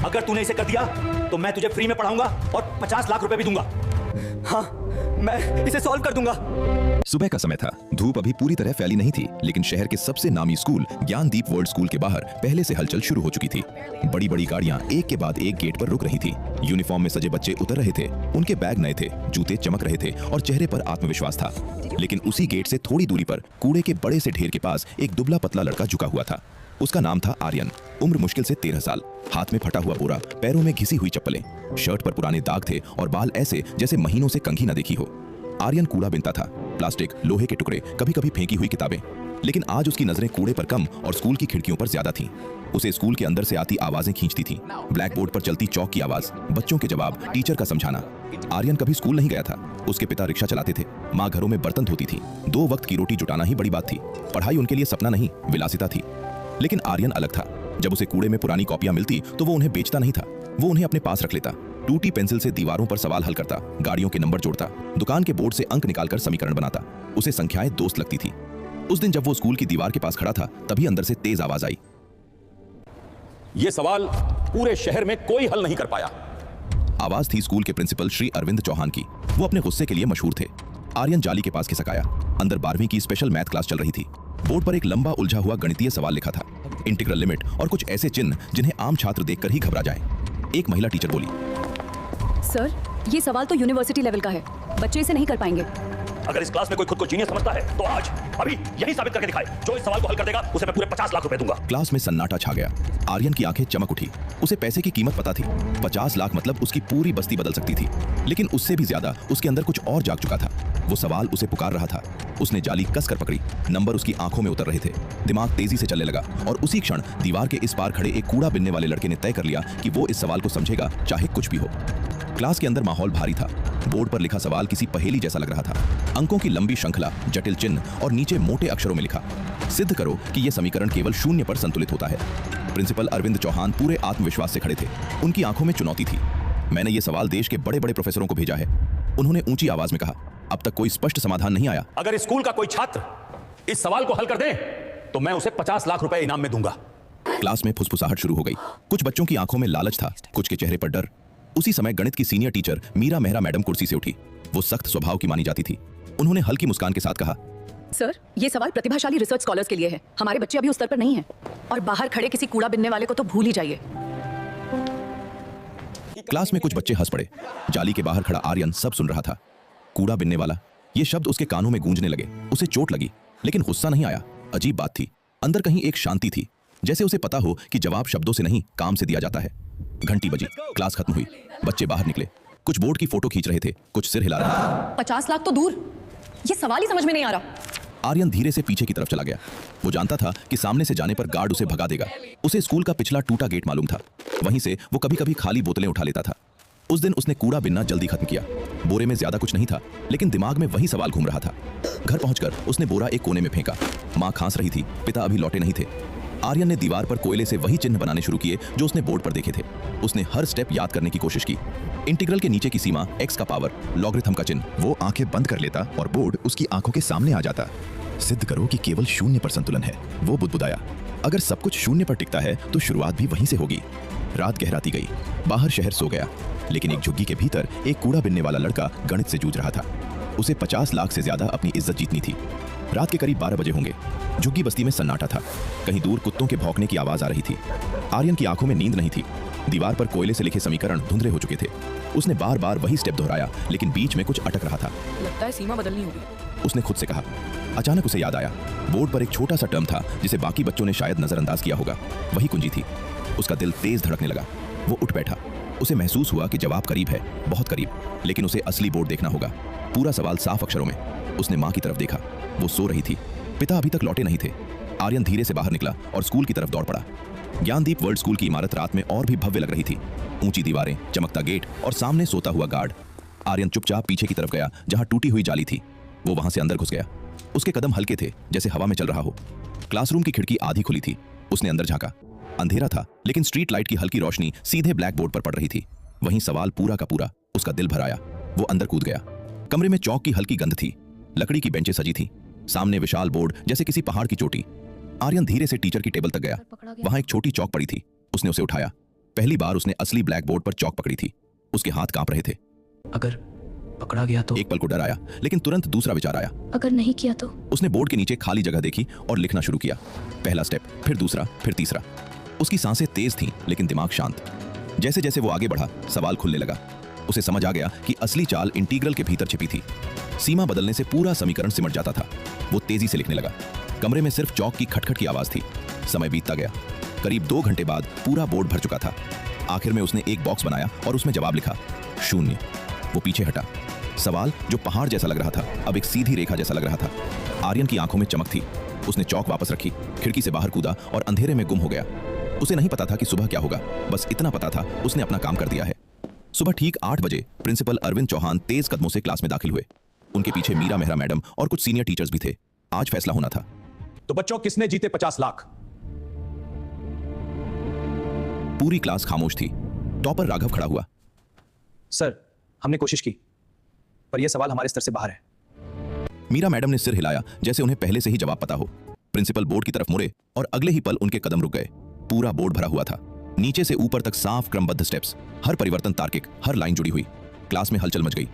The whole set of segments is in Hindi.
अगर तूने इसे कर दिया तो मैं तुझे फ्री में पढ़ाऊंगा और 50 लाख रुपए भी दूंगा। हाँ, मैं इसे सॉल्व कर दूंगा। सुबह का समय था, धूप अभी पूरी तरह फैली नहीं थी, लेकिन शहर के सबसे नामी स्कूल ज्ञानदीप वर्ल्ड स्कूल के बाहर पहले से हलचल शुरू हो चुकी थी। बड़ी बड़ी गाड़ियां एक के बाद एक गेट पर रुक रही थी। यूनिफॉर्म में सजे बच्चे उतर रहे थे, उनके बैग नए थे, जूते चमक रहे थे और चेहरे पर आत्मविश्वास था। लेकिन उसी गेट से थोड़ी दूरी पर कूड़े के बड़े से ढेर के पास एक दुबला पतला लड़का झुका हुआ था। उसका नाम था आर्यन। उम्र मुश्किल से 13 साल, हाथ में फटा हुआ बोरा, पैरों में घिसी हुई चप्पलें, शर्ट पर पुराने दाग थे और बाल ऐसे जैसे महीनों से कंघी न देखी हो। आर्यन कूड़ा बिनता था, प्लास्टिक, लोहे के टुकड़े, कभी कभी फेंकी हुई किताबें। लेकिन आज उसकी नजरें कूड़े पर कम और स्कूल की खिड़कियों पर ज्यादा थीं। उसे स्कूल के अंदर से आती आवाजें खींचती थीं। ब्लैक बोर्ड पर चलती चौक की आवाज, बच्चों के जवाब, टीचर का समझाना। आर्यन कभी स्कूल नहीं गया था। उसके पिता रिक्शा चलाते थे, माँ घरों में बर्तन धोती थी। 2 वक्त की रोटी जुटाना ही बड़ी बात थी। पढ़ाई उनके लिए सपना नहीं, विलासिता थी। लेकिन आर्यन अलग था। जब उसे कूड़े में पुरानी कॉपियां मिलती तो वो उन्हें बेचता नहीं था, वो उन्हें अपने पास रख लेता। टूटी पेंसिल से दीवारों पर सवाल हल करता, गाड़ियों के नंबर जोड़ता, दुकान के बोर्ड से अंक निकालकर समीकरण बनाता। उसे संख्याएं दोस्त लगती थी। उस दिन जब वो स्कूल की दीवार के पास खड़ा था, तभी अंदर से तेज आवाज आई। ये सवाल पूरे शहर में कोई हल नहीं कर पाया। आवाज थी स्कूल के प्रिंसिपल श्री अरविंद चौहान की। वो अपने गुस्से के लिए मशहूर थे। आर्यन जाली के पास खिसकाया। अंदर 12वीं की स्पेशल मैथ क्लास चल रही थी। बोर्ड पर एक लंबा उलझा हुआ गणितीय सवाल लिखा था, इंटीग्रल लिमिट और कुछ ऐसे चिन्ह जिन्हें आम छात्र देखकर ही घबरा जाएं। एक महिला टीचर बोली, सर, ये सवाल तो यूनिवर्सिटी लेवल का है, बच्चे इसे नहीं कर पाएंगे। अगर इस क्लास में कोई खुद को जीनियस समझता है तो आज अभी यही साबित करके दिखाए। जो इस सवाल को हल कर देगा उसे मैं पूरे 50 लाख रुपए दूंगा। क्लास में सन्नाटा छा गया। आर्यन की आंखें चमक उठी। उसे पैसे की कीमत पता थी। 50 लाख मतलब उसकी पूरी बस्ती बदल सकती थी। लेकिन उससे भी ज्यादा उसके अंदर कुछ और जाग चुका था। वो सवाल उसे पुकार रहा था। उसने जाली कसकर पकड़ी। नंबर उसकी आंखों में उतर रहे थे। दिमाग तेजी से चलने लगा और उसी क्षण दीवार के इस पार खड़े एक कूड़ा बिनने वाले लड़के ने तय कर लिया कि वो इस सवाल को समझेगा, चाहे कुछ भी हो। क्लास के अंदर माहौल भारी था। बोर्ड पर लिखा सवाल किसी पहेली जैसा लग रहा था। अंकों की लंबी श्रृंखला, जटिल चिन्ह और नीचे मोटे अक्षरों में लिखा, सिद्ध करो कि यह समीकरण केवल 0 पर संतुलित होता है। प्रिंसिपल अरविंद चौहान पूरे आत्मविश्वास से खड़े थे। उनकी आंखों में चुनौती थी। मैंने ये सवाल देश के बड़े बड़े प्रोफेसरों को भेजा है, उन्होंने ऊंची आवाज में कहा। अब तक कोई स्पष्ट समाधान नहीं आया। अगर स्कूल का कोई छात्र इस सवाल को हल कर दे तो मैं उसे 50 लाख रुपए इनाम में दूंगा। क्लास में फुसफुसाहट शुरू हो गई। कुछ बच्चों की आंखों में लालच था, कुछ के चेहरे पर डर। उसी समय गणित की senior teacher Meera Mehra madam कुर्सी से उठी। वो सख्त स्वभाव की मानी जाती थी। उन्होंने हल्की मुस्कान के साथ कहा, सर, ये सवाल प्रतिभाशाली रिसर्च स्कॉलर्स के लिए है। हमारे बच्चे अभी उस स्तर पर नहीं हैं। और बाहर खड़े किसी कूड़ा बिनने वाले को तो भूल ही जाइए। क्लास में कुछ बच्चे हंस पड़े। जाली के बाहर खड़ा आर्यन सब सुन रहा था। कूड़ा बिनने वाला, ये शब्द उसके कानों में गूंजने लगे। उसे चोट लगी, लेकिन गुस्सा नहीं आया। अजीब बात थी, अंदर कहीं एक शांति थी, जैसे उसे पता हो कि जवाब शब्दों से नहीं, काम से दिया जाता है। घंटी बजी, क्लास खत्म हुई। बच्चे बाहर निकले। कुछ बोर्ड की फोटो खींच रहे थे, कुछ सिर हिला रहे थे। 50 लाख तो दूर, ये सवाल ही समझ में नहीं आ रहा। आर्यन धीरे से पीछे की तरफ चला गया। वो जानता था कि सामने से जाने पर गार्ड उसे भगा देगा। उसे स्कूल का पिछला टूटा गेट मालूम था। वहीं से वो कभी कभी खाली बोतलें उठा लेता था। उस दिन उसने कूड़ा बिनना जल्दी खत्म किया। बोरे में ज्यादा कुछ नहीं था, लेकिन दिमाग में वही सवाल घूम रहा था। घर पहुंचकर उसने बोरा एक कोने में फेंका। माँ खांस रही थी, पिता अभी लौटे नहीं थे। आर्यन ने दीवार पर कोयले से वही चिन्ह बनाने शुरू किए जो उसने बोर्ड पर देखे थे। उसने हर स्टेप याद करने की कोशिश की। इंटीग्रल के नीचे की सीमा, x का पावर, लॉगरिथम का चिन्ह। वो आंखें बंद कर लेता और बोर्ड उसकी आंखों के सामने आ जाता। सिद्ध करो कि केवल 0 पर संतुलन है, वो बुदबुदाया। अगर सब कुछ 0 पर टिकता है तो शुरुआत भी वहीं से होगी। रात गहराती गई। बाहर शहर सो गया, लेकिन एक झुग्गी के भीतर एक कूड़ा बिनने वाला लड़का गणित से जूझ रहा था। उसे 50 लाख से ज्यादा अपनी इज्जत जीतनी थी। रात के करीब 12 बजे होंगे। झुग्गी बस्ती में सन्नाटा था। कहीं दूर कुत्तों के भौंकने की आवाज आ रही थी। आर्यन की आंखों में नींद नहीं थी। दीवार पर कोयले से लिखे समीकरण धुंधले हो चुके थे। उसने बार बार वही स्टेप दोहराया, लेकिन बीच में कुछ अटक रहा था। लगता है सीमा बदलनी होगी, उसने खुद से कहा। अचानक उसे याद आया, बोर्ड पर एक छोटा सा टर्म था जिसे बाकी बच्चों ने शायद नजरअंदाज किया होगा। वही कुंजी थी। उसका दिल तेज धड़कने लगा। वो उठ बैठा। उसे महसूस हुआ कि जवाब करीब है, बहुत करीब, लेकिन उसे असली बोर्ड देखना होगा। पूरा सवाल साफ अक्षरों में। उसने माँ की तरफ देखा। वो सो रही थी। पिता अभी तक लौटे नहीं थे। आर्यन धीरे से बाहर निकला और स्कूल की तरफ दौड़ पड़ा। ज्ञानदीप वर्ल्ड स्कूल की इमारत रात में और भी भव्य लग रही थी। ऊंची दीवारें, चमकता गेट और सामने सोता हुआ गार्ड। आर्यन चुपचाप पीछे की तरफ गया, जहां टूटी हुई जाली थी। वो वहां से अंदर घुस गया। उसके कदम हल्के थे, जैसे हवा में चल रहा हो। क्लासरूम की खिड़की आधी खुली थी। उसने अंदर झांका। अंधेरा था, लेकिन स्ट्रीट लाइट की हल्की रोशनी सीधे ब्लैक बोर्ड पर पड़ रही थी। वहीं सवाल पूरा का पूरा। उसका दिल भर आया। वो अंदर कूद गया। कमरे में चौक की हल्की गंध थी। लकड़ी की बेंचें सजी थी। सामने विशाल बोर्ड, जैसे किसी पहाड़ की चोटी। आर्यन धीरे से टीचर की टेबल तक गया। वहां एक छोटी चौक पड़ी थी। उसने उसे उठाया। पहली बार उसने असली ब्लैक बोर्ड पर चौक पकड़ी थी। उसके हाथ कांप रहे थे। अगर पकड़ा गया तो? एक पल को डर आया, लेकिन तुरंत दूसरा विचार आया। अगर नहीं किया तो? उसने बोर्ड के नीचे खाली जगह देखी और लिखना शुरू किया। पहला स्टेप, फिर दूसरा, फिर तीसरा। उसकी सांसें तेज थीं, लेकिन दिमाग शांत। जैसे जैसे वो आगे बढ़ा, सवाल खुलने लगा। उसे समझ आ गया कि असली चाल इंटीग्रल के भीतर छिपी थी। सीमा बदलने से पूरा समीकरण सिमट जाता था। वो तेजी से लिखने लगा। कमरे में सिर्फ चौक की खटखट की आवाज थी। समय बीतता गया। करीब 2 घंटे बाद पूरा बोर्ड भर चुका था। आखिर में उसने एक बॉक्स बनाया और उसमें जवाब लिखा, 0। वो पीछे हटा। सवाल जो पहाड़ जैसा लग रहा था, अब एक सीधी रेखा जैसा लग रहा था। आर्यन की आंखों में चमक थी। उसने चौक वापस रखी, खिड़की से बाहर कूदा और अंधेरे में गुम हो गया। उसे नहीं पता था कि सुबह क्या होगा, बस इतना पता था उसने अपना काम कर दिया है। सुबह ठीक 8 बजे प्रिंसिपल अरविंद चौहान तेज कदमों से क्लास में दाखिल हुए। उनके पीछे मीरा मेहरा मैडम और कुछ सीनियर टीचर्स भी थे। आज फैसला होना था। तो बच्चों, किसने जीते 50 लाख? पूरी क्लास खामोश थी। टॉपर राघव खड़ा हुआ। सर, हमने कोशिश की, पर यह सवाल हमारे स्तर से बाहर है। मीरा मैडम ने सिर हिलाया, जैसे उन्हें पहले से ही जवाब पता हो। प्रिंसिपल बोर्ड की तरफ मुड़े और अगले ही पल उनके कदम रुक गए। पूरा बोर्ड भरा हुआ था, नीचे से ऊपर तक साफ क्रमबद्ध स्टेप्स, हर परिवर्तन तार्किक, हर लाइन जुड़ी हुई। क्लास में हलचल मच गई।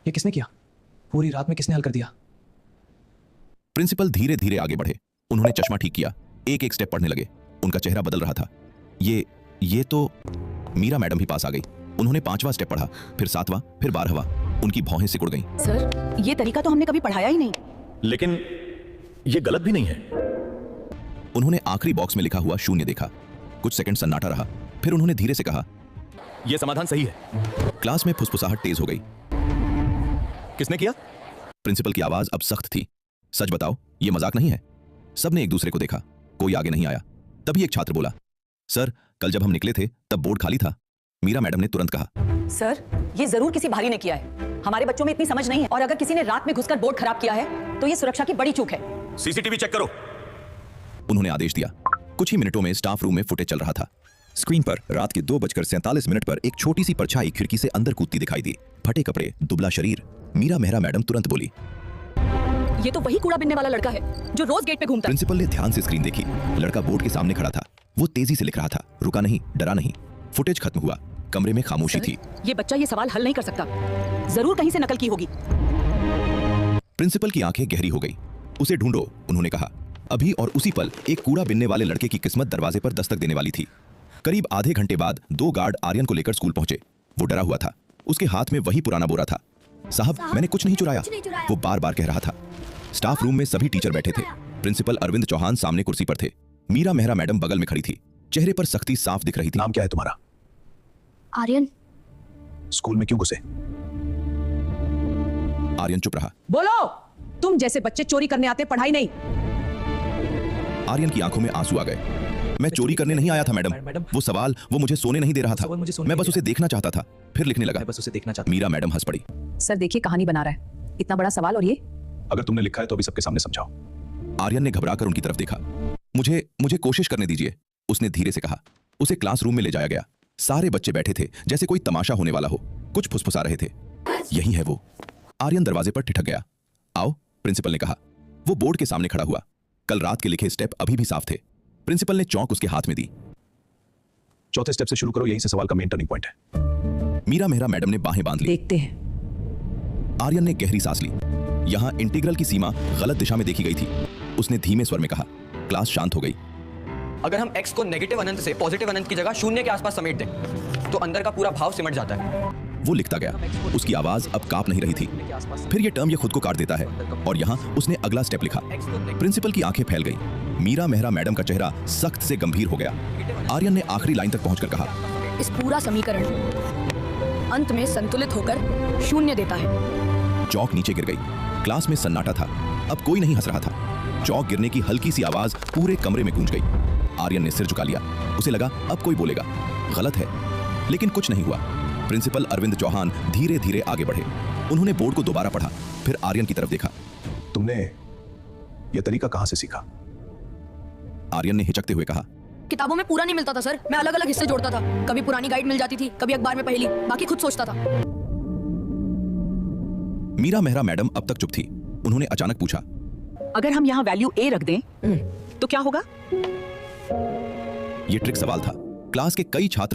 ये किसने किया? पूरी रात में किसने हल कर दिया? प्रिंसिपल धीरे धीरे आगे बढ़े। उन्होंने चश्मा ठीक किया, एक एक स्टेप पढ़ने लगे। उनका चेहरा बदल रहा था। ये तो मीरा मैडम भी पास आ गई। उन्होंने 5वां स्टेप पढ़ा, फिर 7वां, फिर 12वां। उनकी भौहें सिकुड़ गईं। सर, ये तरीका तो हमने कभी पढ़ाया ही नहीं। लेकिन ये गलत भी नहीं है। उन्होंने आखिरी बॉक्स में लिखा हुआ 0 देखा। कुछ सेकंड सन्नाटा रहा, फिर उन्होंने धीरे से कहा, यह समाधान सही है। क्लास में फुसफुसाहट तेज हो गई। किसने किया? प्रिंसिपल की आवाज अब सख्त थी। सच बताओ, ये मजाक नहीं है। सबने एक दूसरे को देखा। कोई आगे नहीं आया। तभी एक छात्र बोला, सर, कल जब हम निकले थे तब बोर्ड खाली था। मीरा मैडम ने तुरंत कहा, सर, ये जरूर किसी बाहरी ने किया है। हमारे बच्चों में इतनी समझ नहीं है, और अगर किसी ने रात में घुसकर बोर्ड खराब किया है तो ये सुरक्षा की बड़ी चूक है। सीसीटीवी चेक करो। उन्होंने आदेश दिया। कुछ ही मिनटों में स्टाफ रूम में फुटेज चल रहा था। स्क्रीन पर रात के 2:47 पर एक छोटी सी परछाई खिड़की से अंदर कूदती दिखाई दी। फटे कपड़े, दुबला शरीर। मीरा मेहरा मैडम तुरंत बोली, ये तो वही कूड़ा बिनने वाला लड़का है जो रोज गेट पे घूमता है। प्रिंसिपल ने ध्यान से स्क्रीन देखी। लड़का बोर्ड के सामने खड़ा था। वो तेजी से लिख रहा था, रुका नहीं, डरा नहीं। फुटेज खत्म हुआ। कमरे में खामोशी थी। ये बच्चा ये सवाल हल नहीं कर सकता। जरूर कहीं से नकल की होगी। प्रिंसिपल की आंखें गहरी हो गई। उसे ढूंढो, उन्होंने कहा। अभी और उसी पल एक कूड़ा बिनने वाले लड़के की किस्मत दरवाजे पर दस्तक देने वाली थी। करीब आधे घंटे बाद 2 गार्ड आर्यन को लेकर स्कूल पहुंचे। वो डरा हुआ था। उसके हाथ में वही पुराना बोरा था। साहब, मैंने कुछ नहीं चुराया, वो बार बार कह रहा था। स्टाफ रूम में सभी टीचर बैठे थे। प्रिंसिपल अरविंद चौहान सामने कुर्सी पर थे। मीरा मेहरा मैडम बगल में खड़ी थी। चेहरे पर सख्ती साफ दिख रही थी। नाम क्या है तुम्हारा? आर्यन। स्कूल में क्यों घुसे? आर्यन चुप रहा। बोलो, तुम जैसे बच्चे चोरी करने आते, पढ़ाई नहीं। आर्यन की आंखों में आंसू आ गए। मैं चोरी करने नहीं आया था मैडम। वो सवाल, वो मुझे सोने नहीं दे रहा था। मैं बस उसे देखना चाहता था। फिर लिखने लगा। बस उसे देखना चाहता। मीरा मैडम हंस पड़ी। सर देखिए, कहानी बना रहा है। इतना बड़ा सवाल, और ये अगर तुमने लिखा है तो अभी सबके सामने समझाओ। आर्यन ने घबराकर उनकी तरफ देखा। मुझे कोशिश करने दीजिए, उसने धीरे से कहा। उसे क्लासरूम में ले जाया गया। सारे बच्चे बैठे थे जैसे कोई तमाशा होने वाला हो। कुछ फुसफुसा रहे थे। यही है वो। आर्यन दरवाजे पर ठिठक गया। आओ, प्रिंसिपल ने कहा। वो बोर्ड के सामने खड़ा हुआ। कल रात के लिखे स्टेप अभी भी साफ थे। प्रिंसिपल ने चौक उसके हाथ में दी। चौथे स्टेप से शुरू करो, यहीं से सवाल का मेन टर्निंग पॉइंट है। मीरा मेहरा मैडम ने बाहें बांध ली। देखते हैं। आर्यन ने गहरी सांस ली। यहां इंटीग्रल की सीमा गलत दिशा में देखी गई थी। उसने धीमे स्वर में कहा। क्लास शांत हो गई। अगर हम x को नेगेटिव अनंत से पॉजिटिव अनंत की जगह 0 के आसपास समेट दें तो अंदर का पूरा भाव सिमट जाता है। वो लिखता गया। उसकी आवाज अब कांप नहीं रही थी। फिर ये टर्म ये खुद को काट देता है। और यहाँ उसने अगला स्टेप लिखा। प्रिंसिपल की आंखें फैल गई। मीरा मेहरा मैडम का चेहरा सख्त से गंभीर हो गया। आर्यन ने आखिरी लाइन तक पहुंचकर कहा, इस पूरा समीकरण अंत में संतुलित होकर 0 देता है। चौक नीचे गिर गई। क्लास में सन्नाटा था। अब कोई नहीं हंस रहा था। चौक गिरने की हल्की सी आवाज पूरे कमरे में गूंज गई। आर्यन ने सिर झुका लिया। उसे लगा अब कोई बोलेगा। गलत है, लेकिन कुछ नहीं हुआ। प्रिंसिपल अरविंद चौहान धीरे धीरे आगे बढ़े। उन्होंने बोर्ड को दोबारा पढ़ा, फिर आर्यन की तरफ देखा। तुमने यह तरीका कहां से सीखा? आर्यन ने हिचकते हुए कहा, किताबों में पूरा नहीं मिलता था सर। मैं अलग अलग हिस्से जोड़ता था। कभी पुरानी गाइड मिल जाती थी, कभी अखबार में पहेली, बाकी खुद सोचता था। मीरा मेहरा मैडम अब तक चुप थी। उन्होंने अचानक पूछा, अगर हम यहाँ वैल्यू a रख दें तो क्या होगा? यह ट्रिक सवाल था। क्लास के कई छात्र